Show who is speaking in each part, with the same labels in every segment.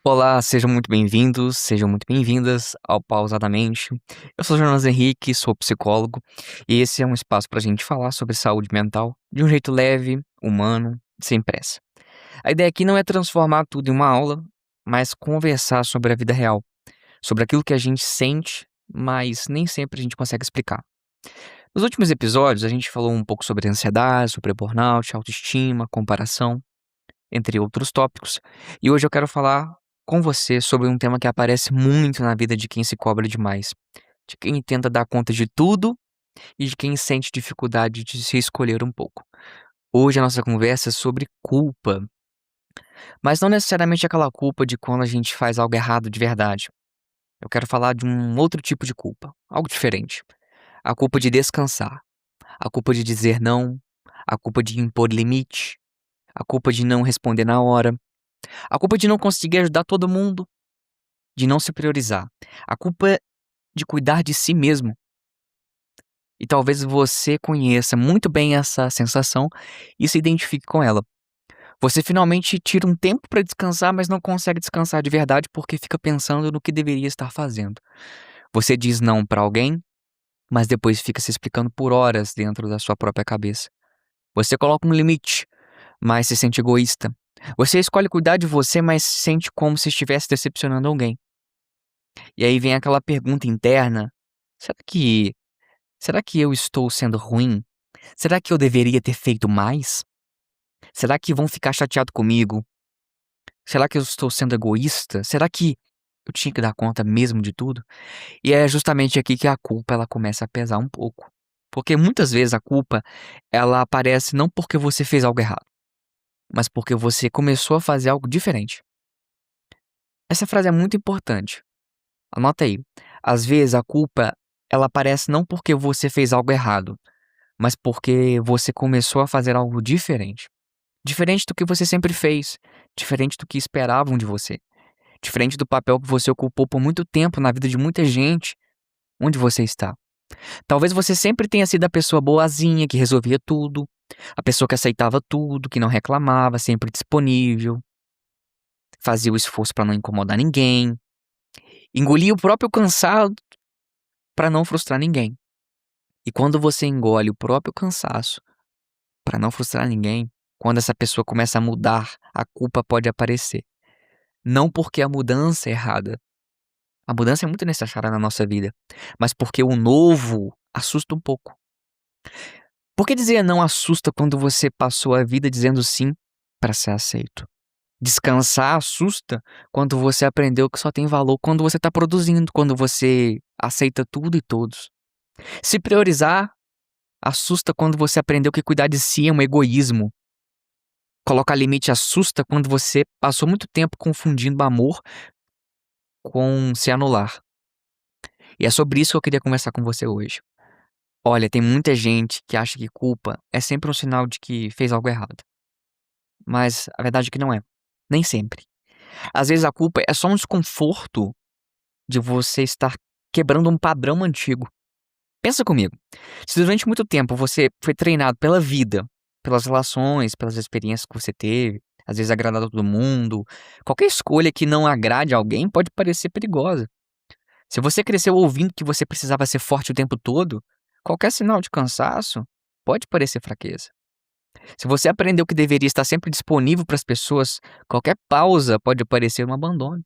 Speaker 1: Olá, sejam muito bem-vindos, sejam muito bem-vindas ao Pausadamente. Eu sou o Jonas Henrique, sou psicólogo, e esse é um espaço para a gente falar sobre saúde mental de um jeito leve, humano, sem pressa. A ideia aqui não é transformar tudo em uma aula, mas conversar sobre a vida real, sobre aquilo que a gente sente, mas nem sempre a gente consegue explicar. Nos últimos episódios, a gente falou um pouco sobre ansiedade, sobre burnout, autoestima, comparação, entre outros tópicos. E hoje eu quero falar com você sobre um tema que aparece muito na vida de quem se cobra demais, de quem tenta dar conta de tudo e de quem sente dificuldade de se escolher um pouco. Hoje a nossa conversa é sobre culpa, mas não necessariamente aquela culpa de quando a gente faz algo errado de verdade. Eu quero falar de um outro tipo de culpa, algo diferente. A culpa de descansar, a culpa de dizer não, a culpa de impor limite, a culpa de não responder na hora, a culpa de não conseguir ajudar todo mundo, de não se priorizar. A culpa é de cuidar de si mesmo. E talvez você conheça muito bem essa sensação e se identifique com ela. Você finalmente tira um tempo para descansar, mas não consegue descansar de verdade porque fica pensando no que deveria estar fazendo. Você diz não para alguém, mas depois fica se explicando por horas dentro da sua própria cabeça. Você coloca um limite, mas se sente egoísta. Você escolhe cuidar de você, mas se sente como se estivesse decepcionando alguém. E aí vem aquela pergunta interna: será que será que eu estou sendo ruim? Será que eu deveria ter feito mais? Será que vão ficar chateados comigo? Será que eu estou sendo egoísta? Será que eu tinha que dar conta mesmo de tudo? E é justamente aqui que a culpa ela começa a pesar um pouco. Porque muitas vezes a culpa ela aparece não porque você fez algo errado, mas porque você começou a fazer algo diferente. Essa frase é muito importante. Anota aí. Às vezes a culpa ela aparece não porque você fez algo errado, mas porque você começou a fazer algo diferente. Diferente do que você sempre fez, diferente do que esperavam de você, diferente do papel que você ocupou por muito tempo na vida de muita gente, onde você está. Talvez você sempre tenha sido a pessoa boazinha que resolvia tudo, a pessoa que aceitava tudo, que não reclamava, sempre disponível, fazia o esforço para não incomodar ninguém, engolia o próprio cansado para não frustrar ninguém. E quando você engole o próprio cansaço para não frustrar ninguém, quando essa pessoa começa a mudar, a culpa pode aparecer. Não porque a mudança é errada. A mudança é muito necessária na nossa vida, mas porque o novo assusta um pouco. Por que dizer não assusta quando você passou a vida dizendo sim para ser aceito? Descansar assusta quando você aprendeu que só tem valor quando você está produzindo, quando você aceita tudo e todos. Se priorizar assusta quando você aprendeu que cuidar de si é um egoísmo. Colocar limite assusta quando você passou muito tempo confundindo amor com se anular. E é sobre isso que eu queria conversar com você hoje. Olha, tem muita gente que acha que culpa é sempre um sinal de que fez algo errado. Mas a verdade é que não é. Nem sempre. Às vezes a culpa é só um desconforto de você estar quebrando um padrão antigo. Pensa comigo. Se durante muito tempo você foi treinado pela vida, pelas relações, pelas experiências que você teve, às vezes agradar a todo mundo, qualquer escolha que não agrade alguém pode parecer perigosa. Se você cresceu ouvindo que você precisava ser forte o tempo todo, qualquer sinal de cansaço pode parecer fraqueza. Se você aprendeu que deveria estar sempre disponível para as pessoas, qualquer pausa pode parecer um abandono.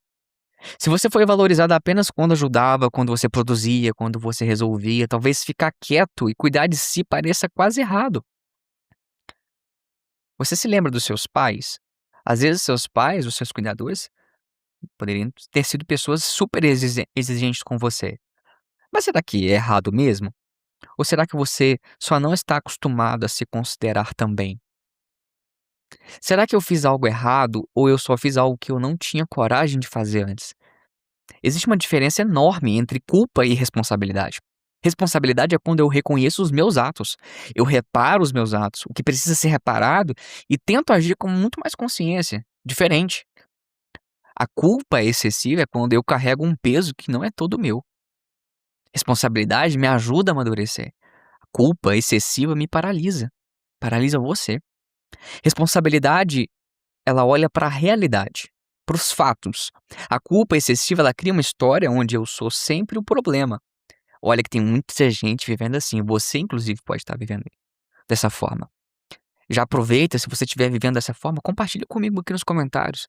Speaker 1: Se você foi valorizado apenas quando ajudava, quando você produzia, quando você resolvia, talvez ficar quieto e cuidar de si pareça quase errado. Você se lembra dos seus pais? Às vezes, seus pais, os seus cuidadores, poderiam ter sido pessoas super exigentes com você. Mas será que é errado mesmo? Ou será que você só não está acostumado a se considerar também? Será que eu fiz algo errado ou eu só fiz algo que eu não tinha coragem de fazer antes? Existe uma diferença enorme entre culpa e responsabilidade. Responsabilidade é quando eu reconheço os meus atos, eu reparo os meus atos, o que precisa ser reparado e tento agir com muito mais consciência, diferente. A culpa excessiva é quando eu carrego um peso que não é todo meu. Responsabilidade me ajuda a amadurecer. A culpa excessiva me paralisa, paralisa você. Responsabilidade, ela olha para a realidade. para os fatos. A culpa excessiva, ela cria uma história onde eu sou sempre o problema. Olha que tem muita gente vivendo assim, você inclusive pode estar vivendo dessa forma. Já aproveita, se você estiver vivendo dessa forma, compartilha comigo aqui nos comentários.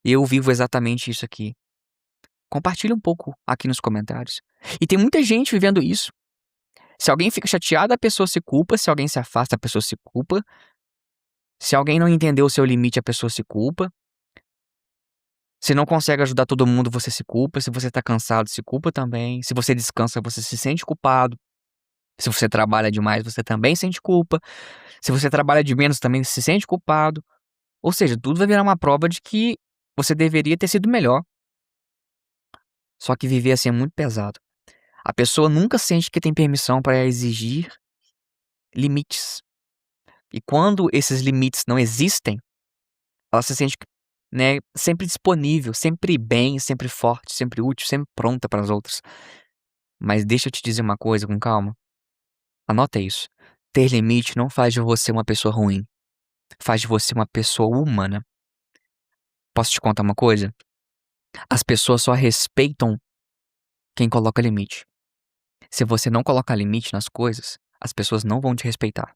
Speaker 1: Eu vivo exatamente isso aqui. Compartilha um pouco aqui nos comentários. E tem muita gente vivendo isso. Se alguém fica chateado, a pessoa se culpa. Se alguém se afasta, a pessoa se culpa. Se alguém não entendeu o seu limite, a pessoa se culpa. Se não consegue ajudar todo mundo, você se culpa. Se você tá cansado, se culpa também. Se você descansa, você se sente culpado. Se você trabalha demais, você também sente culpa. Se você trabalha de menos, também se sente culpado. Ou seja, tudo vai virar uma prova de que você deveria ter sido melhor. Só que viver assim é muito pesado. A pessoa nunca sente que tem permissão para exigir limites. E quando esses limites não existem, ela se sente, né, sempre disponível, sempre bem, sempre forte, sempre útil, sempre pronta para as outras. Mas deixa eu te dizer uma coisa com calma. Anota isso. Ter limite não faz de você uma pessoa ruim. Faz de você uma pessoa humana. Posso te contar uma coisa? As pessoas só respeitam quem coloca limite. Se você não colocar limite nas coisas, as pessoas não vão te respeitar.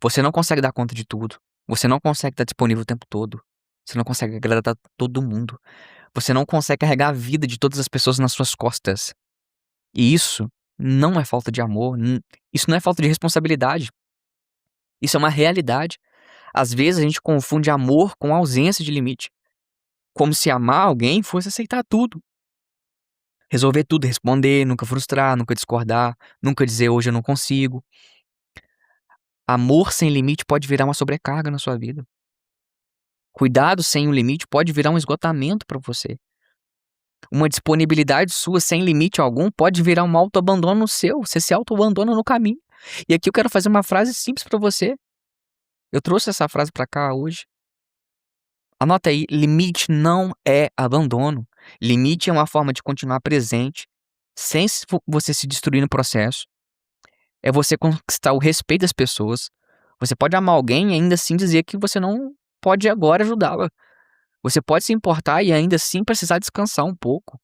Speaker 1: Você não consegue dar conta de tudo. Você não consegue estar disponível o tempo todo. Você não consegue agradar todo mundo. Você não consegue carregar a vida de todas as pessoas nas suas costas. E isso não é falta de amor. Isso não é falta de responsabilidade. Isso é uma realidade. Às vezes a gente confunde amor com ausência de limite. Como se amar alguém fosse aceitar tudo. Resolver tudo, responder, nunca frustrar, nunca discordar, nunca dizer hoje eu não consigo. Amor sem limite pode virar uma sobrecarga na sua vida. Cuidado sem um limite pode virar um esgotamento para você. Uma disponibilidade sua sem limite algum pode virar um autoabandono seu. Você se autoabandona no caminho. E aqui eu quero fazer uma frase simples para você. Eu trouxe essa frase para cá hoje. Anota aí, limite não é abandono. Limite é uma forma de continuar presente, sem você se destruir no processo. É você conquistar o respeito das pessoas. Você pode amar alguém e ainda assim dizer que você não pode agora ajudá-la. Você pode se importar e ainda assim precisar descansar um pouco.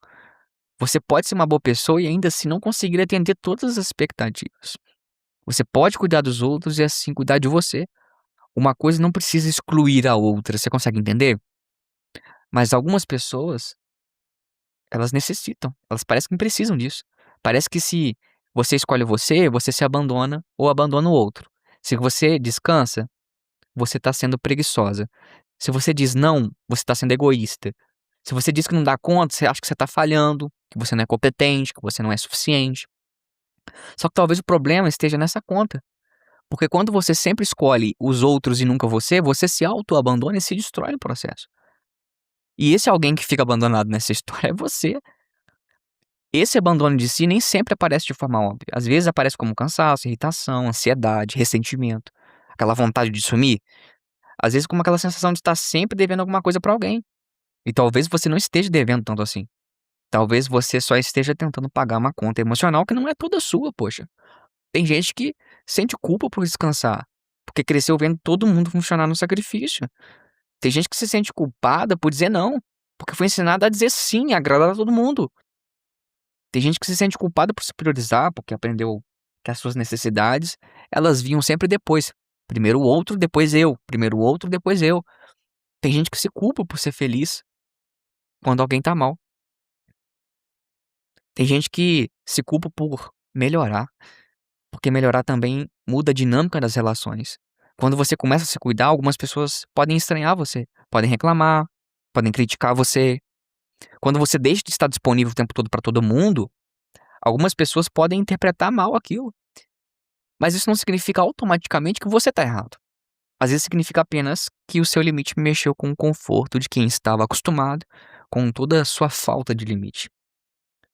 Speaker 1: Você pode ser uma boa pessoa e ainda assim não conseguir atender todas as expectativas. Você pode cuidar dos outros e assim cuidar de você. Uma coisa não precisa excluir a outra, você consegue entender? Mas algumas pessoas, elas necessitam, elas parecem que precisam disso. Parece que se você escolhe você, você se abandona ou abandona o outro. Se você descansa, você está sendo preguiçosa. Se você diz não, você está sendo egoísta. Se você diz que não dá conta, você acha que você está falhando, que você não é competente, que você não é suficiente. Só que talvez o problema esteja nessa conta. Porque quando você sempre escolhe os outros e nunca você, você se auto-abandona e se destrói no processo. E esse alguém que fica abandonado nessa história é você. Esse abandono de si nem sempre aparece de forma óbvia. Às vezes aparece como cansaço, irritação, ansiedade, ressentimento, aquela vontade de sumir. Às vezes como aquela sensação de estar sempre devendo alguma coisa pra alguém. E talvez você não esteja devendo tanto assim. Talvez você só esteja tentando pagar uma conta emocional que não é toda sua, poxa. Tem gente que sente culpa por descansar, porque cresceu vendo todo mundo funcionar no sacrifício. Tem gente que se sente culpada por dizer não, porque foi ensinada a dizer sim, a agradar a todo mundo. Tem gente que se sente culpada por se priorizar, porque aprendeu que as suas necessidades, elas vinham sempre depois. Primeiro o outro, depois eu. Primeiro o outro, depois eu. Tem gente que se culpa por ser feliz quando alguém tá mal. Tem gente que se culpa por melhorar, porque melhorar também muda a dinâmica das relações. Quando você começa a se cuidar, algumas pessoas podem estranhar você, podem reclamar, podem criticar você. Quando você deixa de estar disponível o tempo todo para todo mundo, algumas pessoas podem interpretar mal aquilo. Mas isso não significa automaticamente que você está errado. Às vezes significa apenas que o seu limite mexeu com o conforto de quem estava acostumado com toda a sua falta de limite.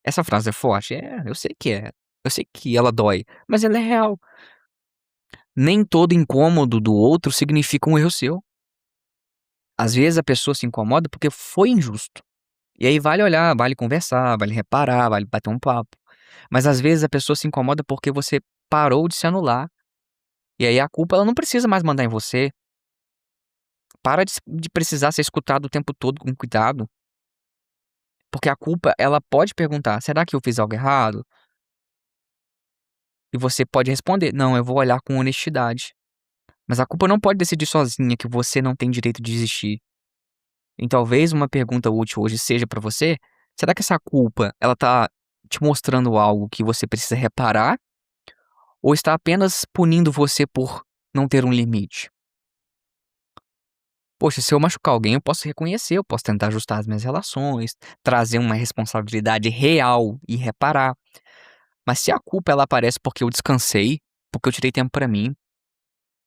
Speaker 1: Essa frase é forte? É, eu sei que é. Eu sei que ela dói, mas ela é real. Nem todo incômodo do outro significa um erro seu. Às vezes a pessoa se incomoda porque foi injusto. E aí vale olhar, vale conversar, vale reparar, vale bater um papo. Mas às vezes a pessoa se incomoda porque você parou de se anular. E aí a culpa ela não precisa mais mandar em você. Para de precisar ser escutado o tempo todo com cuidado, porque a culpa, ela pode perguntar: "Será que eu fiz algo errado?" E você pode responder: "Não, eu vou olhar com honestidade." Mas a culpa não pode decidir sozinha que você não tem direito de existir. E talvez uma pergunta útil hoje seja pra você: será que essa culpa, ela tá te mostrando algo que você precisa reparar ou está apenas punindo você por não ter um limite? Poxa, se eu machucar alguém, eu posso reconhecer, eu posso tentar ajustar as minhas relações, trazer uma responsabilidade real e reparar. Mas se a culpa ela aparece porque eu descansei, porque eu tirei tempo pra mim,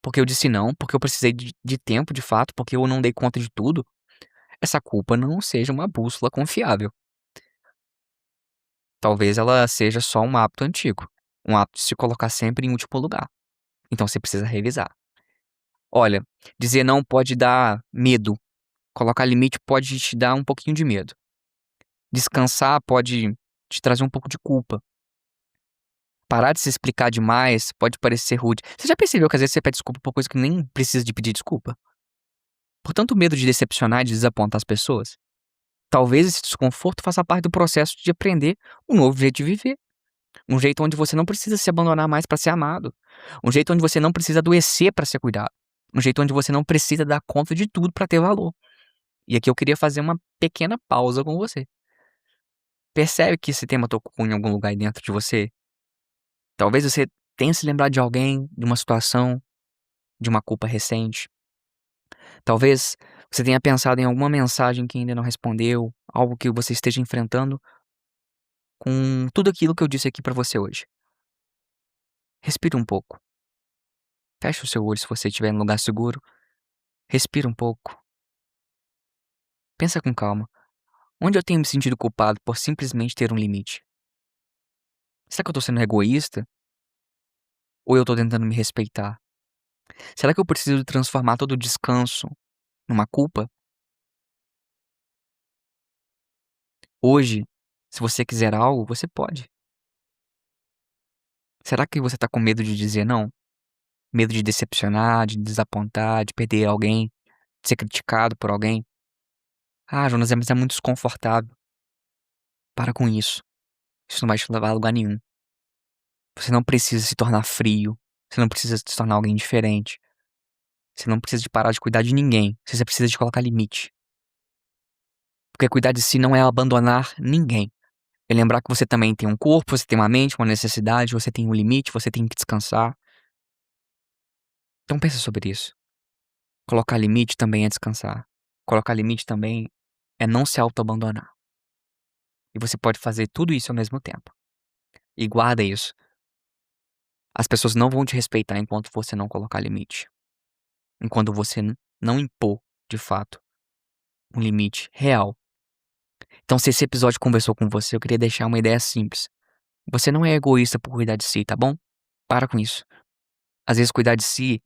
Speaker 1: porque eu disse não, porque eu precisei de tempo de fato, porque eu não dei conta de tudo, essa culpa não seja uma bússola confiável. Talvez ela seja só um hábito antigo, um hábito de se colocar sempre em último lugar. Então você precisa revisar. Olha, dizer não pode dar medo, colocar limite pode te dar um pouquinho de medo. Descansar pode te trazer um pouco de culpa. Parar de se explicar demais pode parecer rude. Você já percebeu que às vezes você pede desculpa por coisa que nem precisa de pedir desculpa? Por tanto medo de decepcionar e de desapontar as pessoas? Talvez esse desconforto faça parte do processo de aprender um novo jeito de viver. Um jeito onde você não precisa se abandonar mais para ser amado. Um jeito onde você não precisa adoecer para ser cuidado. Um jeito onde você não precisa dar conta de tudo para ter valor. E aqui eu queria fazer uma pequena pausa com você. Percebe que esse tema tocou em algum lugar aí dentro de você? Talvez você tenha se lembrado de alguém, de uma situação, de uma culpa recente. Talvez você tenha pensado em alguma mensagem que ainda não respondeu, algo que você esteja enfrentando com tudo aquilo que eu disse aqui pra você hoje. Respira um pouco. Fecha o seu olho se você estiver em um lugar seguro. Respira um pouco. Pensa com calma. Onde eu tenho me sentido culpado por simplesmente ter um limite? Será que eu tô sendo egoísta? Ou eu tô tentando me respeitar? Será que eu preciso transformar todo o descanso numa culpa? Hoje, se você quiser algo, você pode. Será que você tá com medo de dizer não? Medo de decepcionar, de desapontar, de perder alguém, de ser criticado por alguém? Ah, Jonas, mas é muito desconfortável. Para com isso. Isso não vai te levar a lugar nenhum. Você não precisa se tornar frio. Você não precisa se tornar alguém diferente. Você não precisa de parar de cuidar de ninguém. Você só precisa de colocar limite. Porque cuidar de si não é abandonar ninguém. É lembrar que você também tem um corpo, você tem uma mente, uma necessidade, você tem um limite, você tem que descansar. Então pensa sobre isso. Colocar limite também é descansar. Colocar limite também é não se autoabandonar. E você pode fazer tudo isso ao mesmo tempo. E guarda isso. As pessoas não vão te respeitar enquanto você não colocar limite. Enquanto você não impor, de fato, um limite real. Então, se esse episódio conversou com você, eu queria deixar uma ideia simples. Você não é egoísta por cuidar de si, tá bom? Para com isso. Às vezes, cuidar de si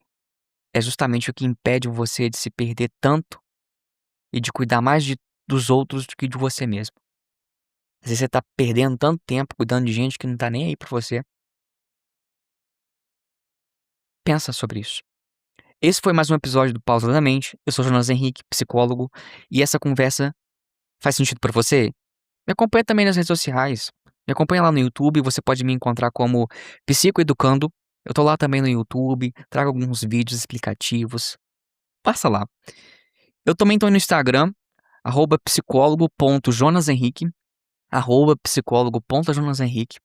Speaker 1: é justamente o que impede você de se perder tanto e de cuidar mais dos outros do que de você mesmo. Às vezes, você tá perdendo tanto tempo cuidando de gente que não tá nem aí pra você. Pensa sobre isso. Esse foi mais um episódio do Pausadamente. Eu sou o Jonas Henrique, psicólogo, e essa conversa faz sentido pra você? Me acompanha também nas redes sociais. Me acompanha lá no YouTube, você pode me encontrar como Psicoeducando. Eu tô lá também no YouTube, trago alguns vídeos explicativos. Passa lá. Eu também tô no Instagram, @psicólogo.jonashenrique, @psicólogo.jonashenrique.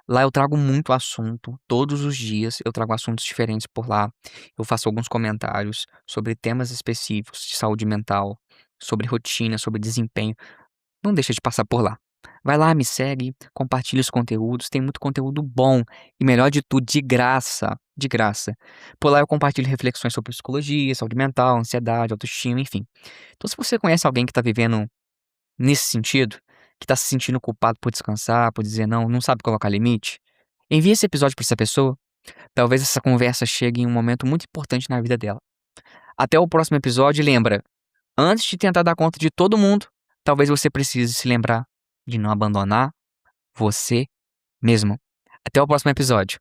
Speaker 1: Lá eu trago muito assunto, todos os dias eu trago assuntos diferentes por lá. Eu faço alguns comentários sobre temas específicos de saúde mental, sobre rotina, sobre desempenho. Não deixa de passar por lá. Vai lá, me segue, compartilha os conteúdos, tem muito conteúdo bom e melhor de tudo, de graça, de graça. Por lá eu compartilho reflexões sobre psicologia, saúde mental, ansiedade, autoestima, enfim. Então se você conhece alguém que tá vivendo nesse sentido, que tá se sentindo culpado por descansar, por dizer não, não sabe colocar limite, envie esse episódio pra essa pessoa. Talvez essa conversa chegue em um momento muito importante na vida dela. Até o próximo episódio e lembra, antes de tentar dar conta de todo mundo, talvez você precise se lembrar de não abandonar você mesmo. Até o próximo episódio.